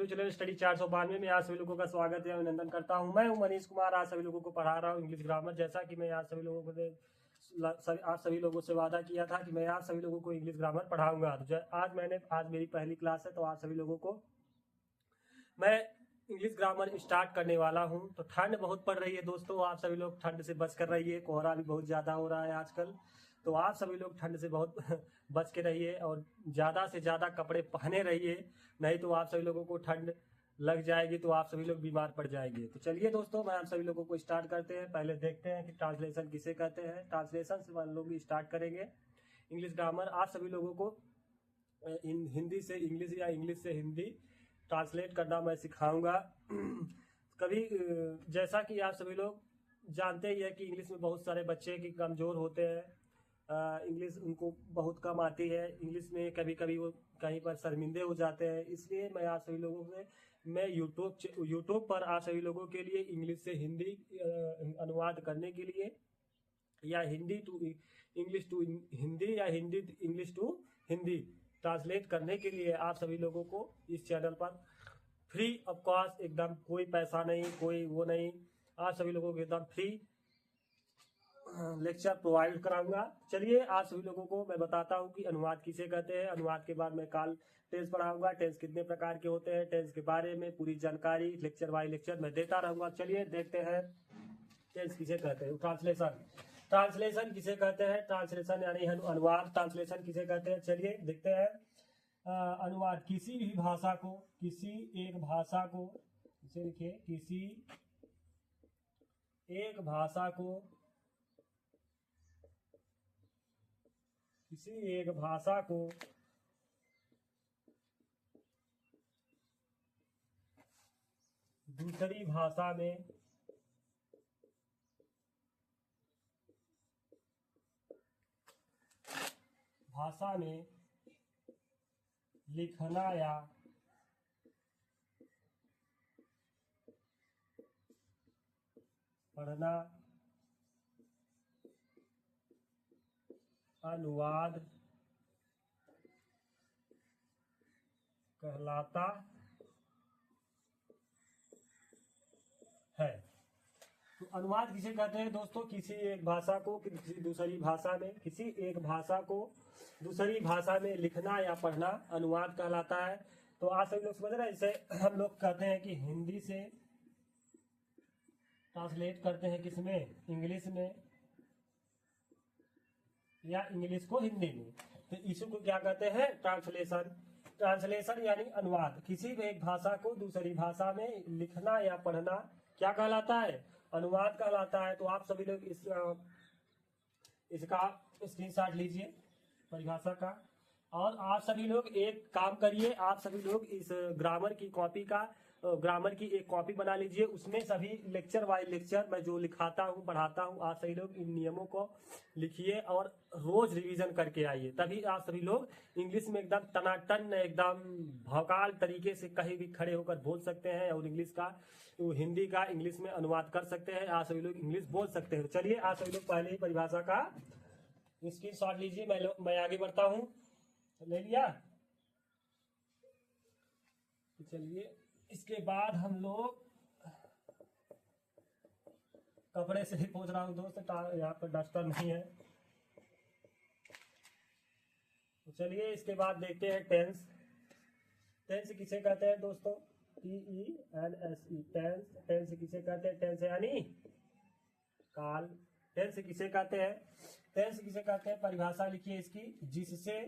YouTube channel study 492 में आज सभी लोगों का स्वागत है, अभिनंदन करता हूं। मैं हूं मनीष कुमार। आज सभी लोगों को पढ़ा रहा हूं इंग्लिश ग्रामर। जैसा कि मैं आज सभी लोगों को आज सभी लोगों से वादा किया था कि मैं आज सभी लोगों को इंग्लिश ग्रामर पढ़ाऊंगा। तो आज मेरी पहली क्लास है, तो आज सभी लोगों को मैं इंग्लिश ग्रामर स्टार्ट करने वाला हूं। तो ठंड बहुत पड़ रही है दोस्तों, आप सभी लोग ठंड से बच कर रहिए। कोहरा भी बहुत ज़्यादा हो रहा है आजकल, तो आप सभी लोग ठंड से बहुत बच के रहिए और ज़्यादा से ज़्यादा कपड़े पहने रहिए, नहीं तो आप सभी लोगों को ठंड लग जाएगी तो आप सभी लोग बीमार पड़ जाएंगे। तो चलिए दोस्तों, मैं आप सभी लोगों को स्टार्ट करते हैं। पहले देखते हैं कि ट्रांसलेशन किसे कहते हैं। ट्रांसलेशन से हम लोग स्टार्ट करेंगे इंग्लिश ग्रामर। आप सभी लोगों को हिंदी से इंग्लिश या इंग्लिश से हिंदी ट्रांसलेट करना मैं सिखाऊंगा। कभी जैसा कि आप सभी लोग जानते ही है कि इंग्लिश में बहुत सारे बच्चे की कमज़ोर होते हैं, इंग्लिश उनको बहुत कम आती है। इंग्लिश में कभी कभी वो कहीं पर शर्मिंदे हो जाते हैं। इसलिए मैं आप सभी लोगों से यूट्यूब पर आप सभी लोगों के लिए इंग्लिश से हिंदी अनुवाद करने के लिए, या Hindi to English to Hindi, या Hindi English to Hindi translate करने के लिए आप सभी लोगों को इस चैनल पर फ्री ऑफ कॉस्ट, एकदम कोई पैसा नहीं, कोई वो नहीं, आप सभी लोगों को एकदम फ्री लेक्चर प्रोवाइड कराऊंगा। चलिए आज सभी लोगों को मैं बताता हूं कि अनुवाद किसे कहते हैं। अनुवाद के बाद मैं काल टेंस पढ़ाऊंगा। टेंस कितने प्रकार के होते हैं, टेंस के बारे में पूरी जानकारी लेक्चर बाय लेक्चर मैं देता रहूंगा। चलिए देखते हैं टेंस किसे कहते हैं। ट्रांसलेशन किसे कहते हैं। ट्रांसलेशन यानी अनुवाद। ट्रांसलेशन किसे कहते हैं, चलिए देखते हैं। अनुवाद किसी भी भाषा को, किसी एक भाषा को, इसे लिखिए, किसी एक भाषा को, किसी एक भाषा को दूसरी भाषा में लिखना या पढ़ना अनुवाद कहलाता है। तो अनुवाद किसे कहते हैं दोस्तों, किसी एक भाषा को किसी दूसरी भाषा में, किसी एक भाषा को दूसरी भाषा में लिखना या पढ़ना अनुवाद कहलाता है। तो आप सभी लोग समझ रहे हैं। इसे हम लोग कहते हैं कि हिंदी से ट्रांसलेट करते हैं किसमें, इंग्लिश में, या इंग्लिश को हिंदी में, तो इसी को क्या कहते हैं, ट्रांसलेशन। ट्रांसलेशन यानी अनुवाद। किसी भी एक भाषा को दूसरी भाषा में लिखना या पढ़ना क्या कहलाता है, अनुवाद कहलाता है। तो आप सभी लोग इसका स्क्रीनशॉट लीजिए परिभाषा का, और आप सभी लोग एक काम करिए, आप सभी लोग इस ग्रामर की एक कॉपी बना लीजिए। उसमें सभी लेक्चर बाय लेक्चर मैं जो लिखाता हूँ, पढ़ाता हूँ, आप सभी लोग इन नियमों को लिखिए और रोज रिवीजन करके आइए। तभी आप सभी लोग इंग्लिश में एकदम टनाटन, एकदम भौकाल तरीके से कहीं भी खड़े होकर बोल सकते हैं, और हिंदी का इंग्लिश में अनुवाद कर सकते हैं। आप सभी लोग इंग्लिश बोल सकते हैं। चलिए आप सभी लोग पहले ही परिभाषा का स्क्रीनशॉट लीजिए। मैं आगे बढ़ता हूँ। ले लिया, तो चलिए इसके बाद हम लोग कपड़े से ही पूछ रहा हूँ दोस्त, यहाँ पर डस्टर नहीं है। तो चलिए इसके बाद देखते हैं टेंस। टेंस किसे कहते हैं दोस्तों, TENSE, टेंस। टेंस किसे कहते हैं, टेंस यानी काल। टेंस किसे कहते हैं, टेंस किसे कहते हैं, परिभाषा लिखिए इसकी, जिससे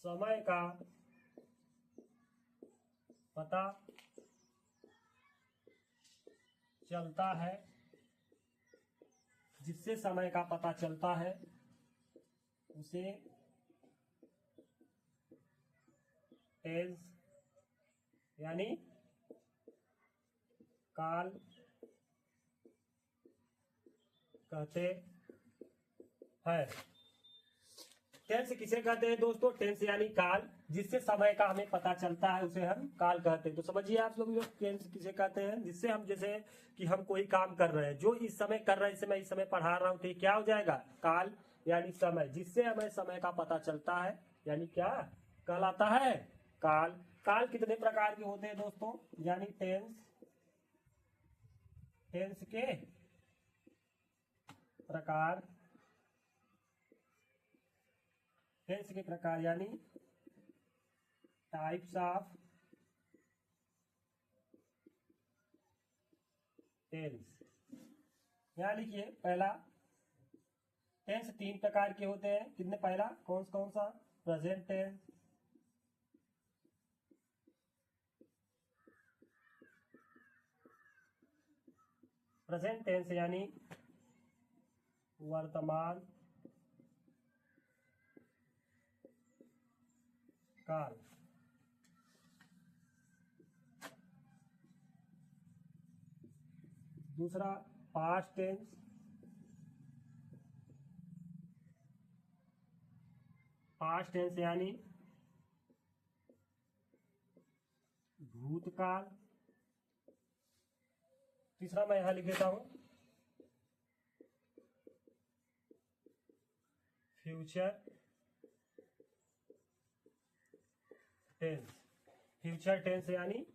समय का पता चलता है, जिससे समय का पता चलता है उसे टेंस यानी काल कहते हैं। टेंस किसे कहते हैं दोस्तों? टेंस यानी काल, जिससे समय का हमें पता चलता है उसे हम काल कहते हैं। तो समझिए आप लोग टेंस किसे कहते हैं? जिससे हम, जैसे कि हम कोई काम कर रहे हैं, जो इस समय कर रहे हैं, इसे मैं इस समय पढ़ा रहा हूँ, तो ये क्या हो जाएगा? काल यानी समय, जिससे हमें समय का पता चलता है, यानी क्या कहलाता है? काल। काल कितने प्रकार के होते हैं दोस्तों? यानी टेंस के प्रकार, टेंस के प्रकार यानी टाइप्स ऑफ टेंस। यहां लिखिए, पहला टेंस 3 प्रकार के होते हैं। कितने? पहला कौन सा? प्रेजेंट टेंस, प्रेजेंट टेंस यानी वर्तमान काल। दूसरा पास्ट टेंस, पास्ट टेंस यानी भूतकाल। तीसरा मैं यहां लिख देता हूं फ्यूचर टेंस। फ्यूचर टेंस यानी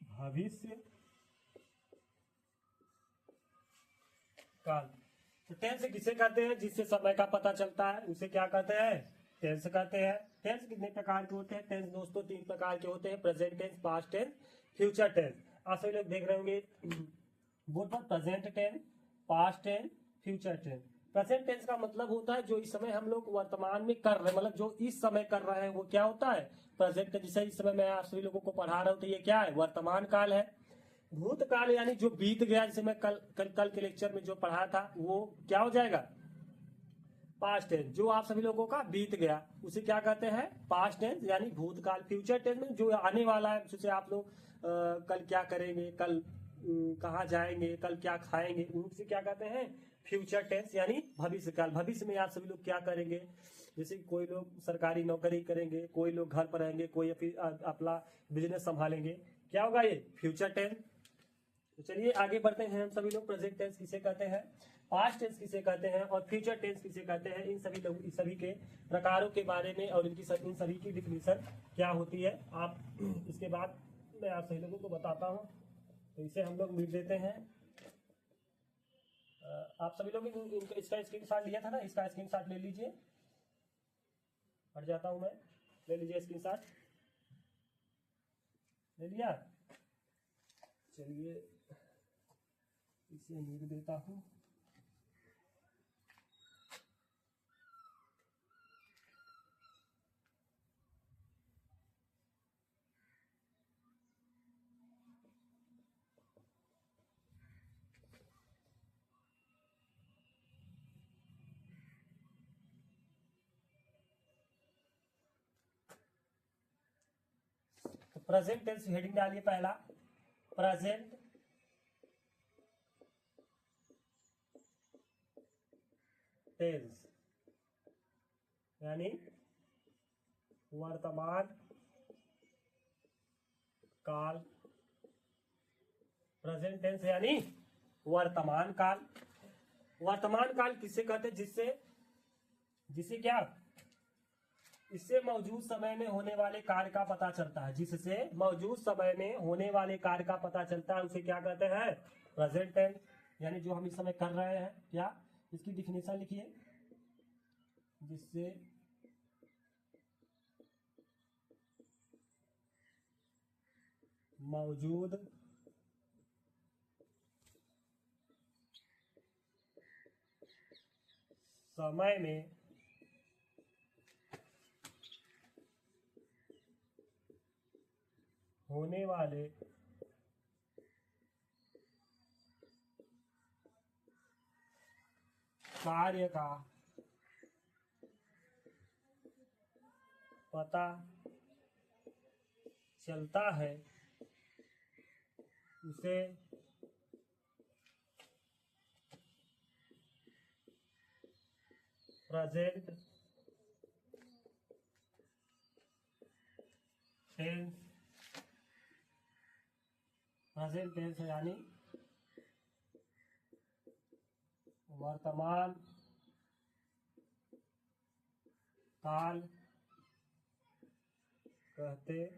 भविष्य काल। तो टेंस किसे कहते हैं? जिससे समय का पता चलता है, उसे क्या कहते हैं? टेंस कहते हैं। टेंस कितने प्रकार के होते हैं? टेंस दोस्तों 3 प्रकार के होते हैं, present tense, past tense, future tense. आप सभी लोग देख रहे होंगे बोर्ड पर, present tense, past tense, future tense. Present tense का मतलब होता है जो इस समय हम लोग वर्तमान में कर रहे हैं, मतलब जो इस समय कर रहे हैं वो क्या होता है? Present tense. जैसे इस समय मैं आप सभी लोगों को पढ़ा रहा हूँ, तो ये क्या है? वर्तमान काल है। भूतकाल यानी जो बीत गया, जैसे मैं कल के लेक्चर में जो पढ़ा था, वो क्या हो जाएगा? Past tense. जो आप सभी लोगों का बीत गया उसे क्या कहते हैं? पास्ट टेंस यानी भूतकाल। फ्यूचर टेंस में जो आने वाला है, जैसे आप लोग कल क्या करेंगे, कल कहाँ जाएंगे, कल क्या खाएंगे, उनसे क्या कहते हैं? फ्यूचर टेंस यानी भविष्य काल। भविष्य में आप सभी लोग क्या करेंगे? जैसे कोई लोग सरकारी नौकरी करेंगे, कोई लोग घर पर रहेंगे, कोई अपना बिजनेस संभालेंगे, क्या होगा? ये फ्यूचर टेंस। तो चलिए आगे बढ़ते हैं। हम सभी लोग प्रेजेंट टेंस किसे कहते हैं, पास्ट टेंस किसे कहते हैं और फ्यूचर टेंस किसे कहते हैं, इन सभी के प्रकारों के बारे में और इन सभी की डिफिनीशन क्या होती है, आप इसके बाद मैं आप सभी लोगों को बताता हूँ। तो इसे हम लोग मिट देते हैं। आप सभी लोग इसका स्क्रीनशॉट लिया था ना, इसका स्क्रीनशॉट ले लीजिए। हट जाता हूँ मैं, ले लीजिए स्क्रीनशॉट। ले लिया? चलिए इसे मिट देता हूँ। तो प्रेजेंट टेंस हेडिंग डालिए, पहला प्रेजेंट टेंस यानी वर्तमान काल। प्रेजेंट टेंस यानी वर्तमान काल। वर्तमान काल किससे कहते हैं? जिससे क्या? इससे मौजूद समय में होने वाले कार्य का पता चलता है। जिससे मौजूद समय में होने वाले कार्य का पता चलता है उसे क्या कहते हैं? Present tense. यानी जो हम इस समय कर रहे हैं, क्या? इसकी डिफिनेशन लिखिए, जिससे मौजूद समय में होने वाले कार्य का पता चलता है उसे प्रेजेंट टेंस, प्रेजेंट टेंस यानी वर्तमान काल कहते हैं,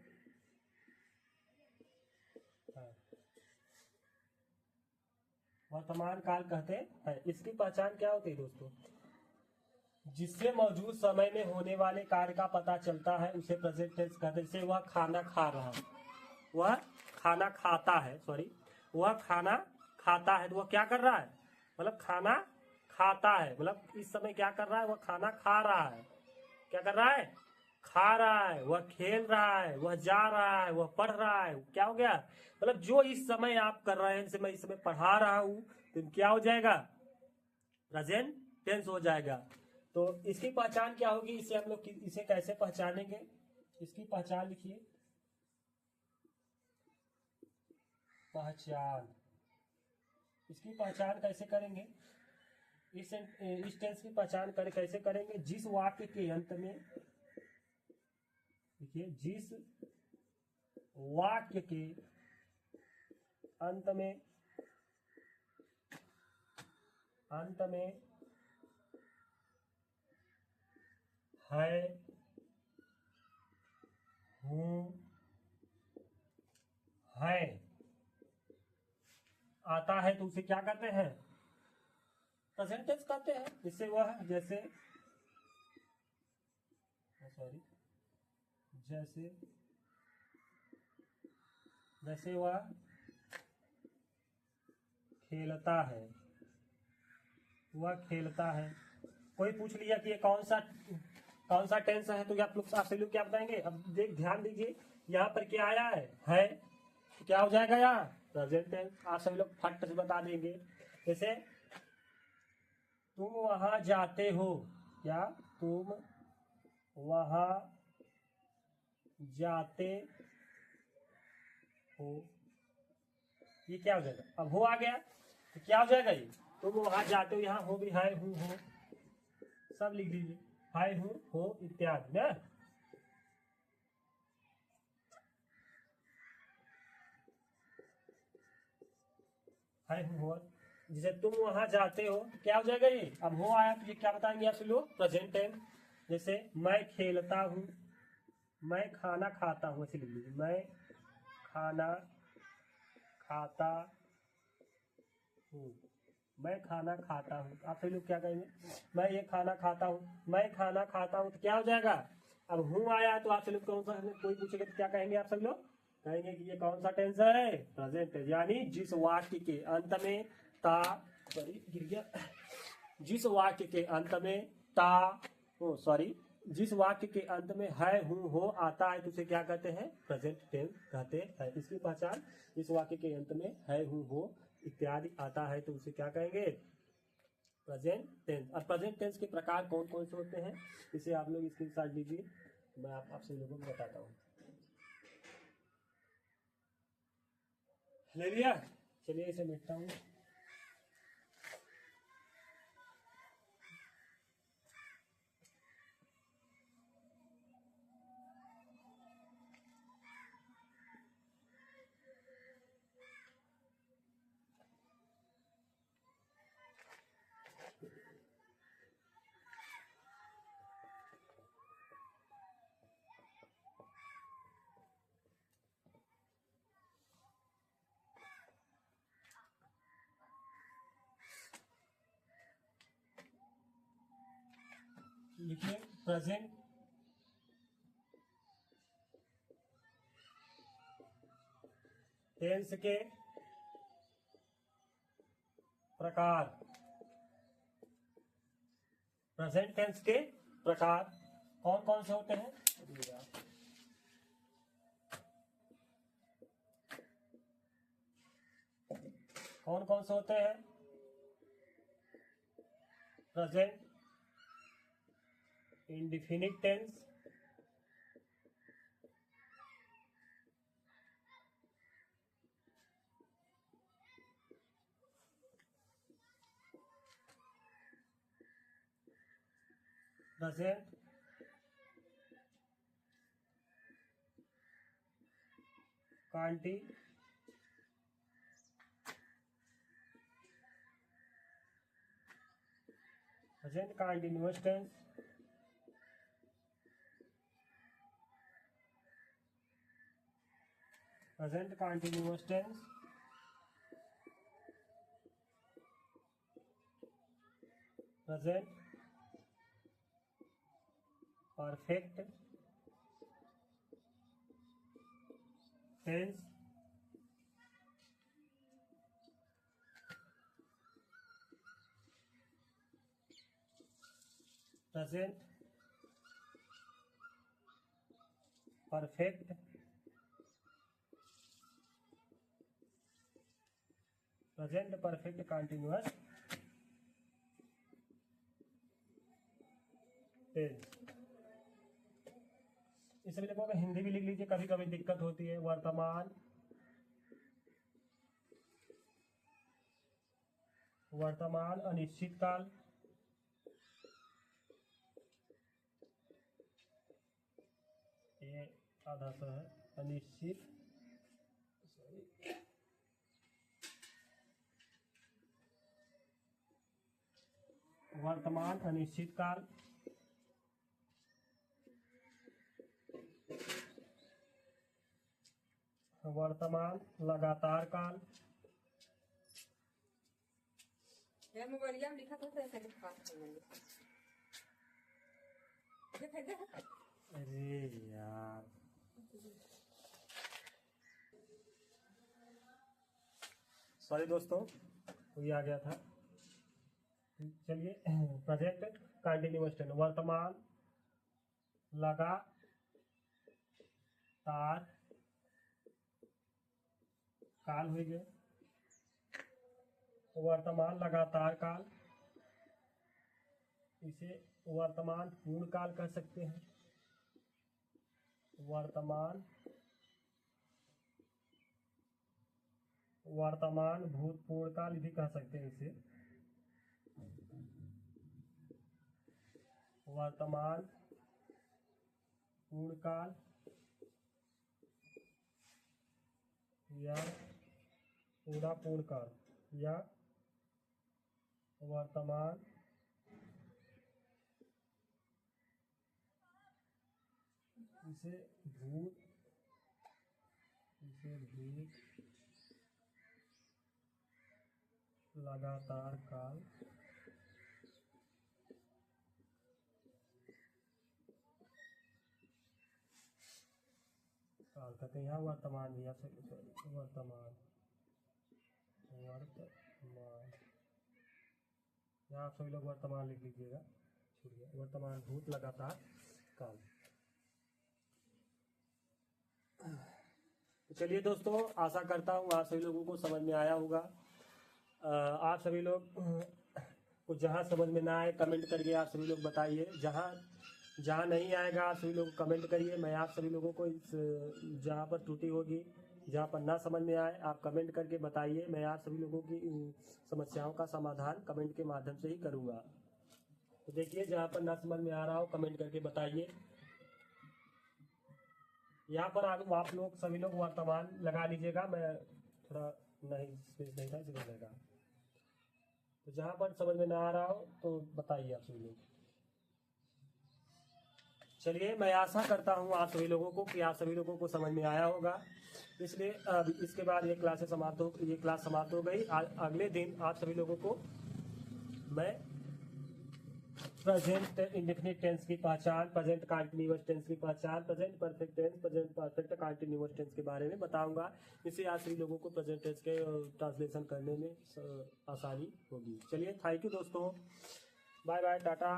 वर्तमान काल कहते हैं। इसकी पहचान क्या होती है दोस्तों? जिससे मौजूद समय में होने वाले कार्य का पता चलता है उसे प्रेजेंट टेंस कहते हैं। जैसे वह खाना खा रहा है, वह खाना खाता है, सॉरी, वह खाना खाता है, तो वह क्या कर रहा है? मतलब खाना खाता है, मतलब इस समय क्या कर रहा है? वह खाना खा रहा है। क्या कर रहा है? खा रहा है। वह खेल रहा है, वह जा रहा है, वह पढ़ रहा है। क्या हो गया? मतलब जो इस समय आप कर रहे हैं, जैसे मैं इस समय पढ़ा रहा हूं, तो क्या हो जाएगा? प्रेजेंट टेंस हो जाएगा। तो इसकी पहचान क्या होगी? इसे हम लोग इसे कैसे पहचानेंगे? इसकी पहचान लिखिए, पहचान। इसकी पहचान कैसे करेंगे? इस टेंस की पहचान कैसे करेंगे? जिस वाक्य के अंत में, देखिए, जिस वाक्य के अंत में है, हूं, है आता है, तो उसे क्या कहते हैं? प्रेजेंट टेंस कहते हैं। इससे वह जैसे, सॉरी, जैसे वह खेलता है, वह खेलता है। कोई पूछ लिया कि ये कौन सा टेंस है, तो आप लोग क्या बताएंगे? अब ध्यान दीजिए, यहाँ पर क्या आया है, तो क्या हो जाएगा? यहाँ प्रेजेंट टेंस। आप सभी लोग फट से बता देंगे। जैसे तुम वहां जाते हो, क्या तुम वहां जाते हो, ये क्या हो जाएगा? अब हो आ गया, तो क्या हो जाएगा? ये तुम वहां जाते हो, यहाँ हो भी है, हूं, हो, सब लिख दीजिए, है, हूं, हो इत्यादि ना। है, हूं, हो। जैसे तुम वहां जाते हो, तो क्या हो जाएगा? ये अब हो आया, तो ये क्या बताएंगे आप लोग? Present tense. जैसे मैं खेलता हूं, मैं खाना खाता हूं, ऐसे लिख लीजिए, मैं खाना खाता हूं, मैं खाना खाता हूं। आप सभी लोग क्या कहेंगे? मैं ये खाना खाता हूं, मैं खाना खाता हूं, तो क्या हो जाएगा? अब हूं आया, तो आप सभी लोग कौन सा, कोई पूछेगा तो क्या कहेंगे? आप सभी लोग कहेंगे कि ये कौन सा टेंस है? Present tense. यानी जिस वाक्य के अंत में ता, सॉरी गिर गया, जिस वाक्य के अंत में ता, ओ सॉरी, जिस वाक्य के अंत में है, हूं, हो आता है, तो उसे क्या कहते हैं? प्रेजेंट टेंस कहते हैं। इसकी पहचान, इस वाक्य के अंत में है, हूं, हो इत्यादि आता है, तो उसे क्या कहेंगे? Present tense. अब प्रेजेंट टेंस के प्रकार कौन कौन से होते हैं, इसे आप लोग स्क्रीनशॉट लीजिए, मैं आपसे लोगों को बताता हूँ। ले लिया? चलिए इसे मिटता हूँ। लिखिए, प्रेजेंट टेंस के प्रकार। प्रेजेंट टेंस के प्रकार कौन कौन से होते हैं? कौन कौन से होते हैं? Present indefinite tense, present continuous tense, present continuous tense, present perfect tense, present perfect continuous tense. इसमें देखो अगर हिंदी भी लिख लीजिए, कभी कभी दिक्कत होती है। वर्तमान अनिश्चित काल, ये आधा सा है, अनिश्चित वर्तमान अनिश्चित काल, वर्तमान लगातार काल, मोबाइल में लिखा था ऐसे लिखा अरे यार सॉरी दोस्तों, ये आ गया था। चलिए, प्रेजेंट कंटिन्यूअस टेंस, वर्तमान लगातार काल हो गए, वर्तमान लगातार काल, इसे वर्तमान पूर्ण काल कह सकते हैं, वर्तमान भूतपूर्व काल भी कह सकते हैं इसे, वर्तमान पूर्ण काल या पूरा पूर्ण काल, या वर्तमान इसे भूत लगातार काल, कहते हैं। यहाँ वर्तमान भी वर्तमान यहाँ आप सभी लोग वर्तमान लिख लीजिएगा, छोड़िए, वर्तमान भूत लगातार काल। चलिए दोस्तों, आशा करता हूँ आप सभी लोगों को समझ में आया होगा। आप सभी लोग को जहाँ समझ में ना आए कमेंट करके आप सभी लोग बताइए, जहाँ नहीं आएगा आप सभी लोग कमेंट करिए। मैं आप सभी लोगों को इस जहाँ पर त्रुटि होगी, जहाँ पर ना समझ में आए, आप कमेंट करके बताइए। मैं आप सभी लोगों की समस्याओं का समाधान कमेंट के माध्यम से ही करूँगा। तो देखिए, जहाँ पर ना समझ में आ रहा हो कमेंट करके बताइए। यहाँ पर आप लोग सभी लोग वर्तमान लगा लीजिएगा, मैं थोड़ा नहीं स्पेस नहीं था इसलिए लगा। तो जहाँ पर समझ में ना आ रहा हो तो बताइए आप सभी लोग। चलिए, मैं आशा करता हूँ आप सभी लोगों को कि आप सभी लोगों को समझ में आया होगा। इसलिए अब इसके बाद ये क्लास समाप्त हो गई। अगले दिन आप सभी लोगों को मैं प्रेजेंट इंडेफिनिट टेंस की पहचान, प्रेजेंट कंटीन्यूअस टेंस की पहचान, present perfect tense, present perfect continuous tense के बारे में बताऊंगा। इससे आप सभी लोगों को प्रेजेंट टेंस के ट्रांसलेशन करने में आसानी होगी। चलिए, थैंक यू दोस्तों, बाय बाय, टाटा।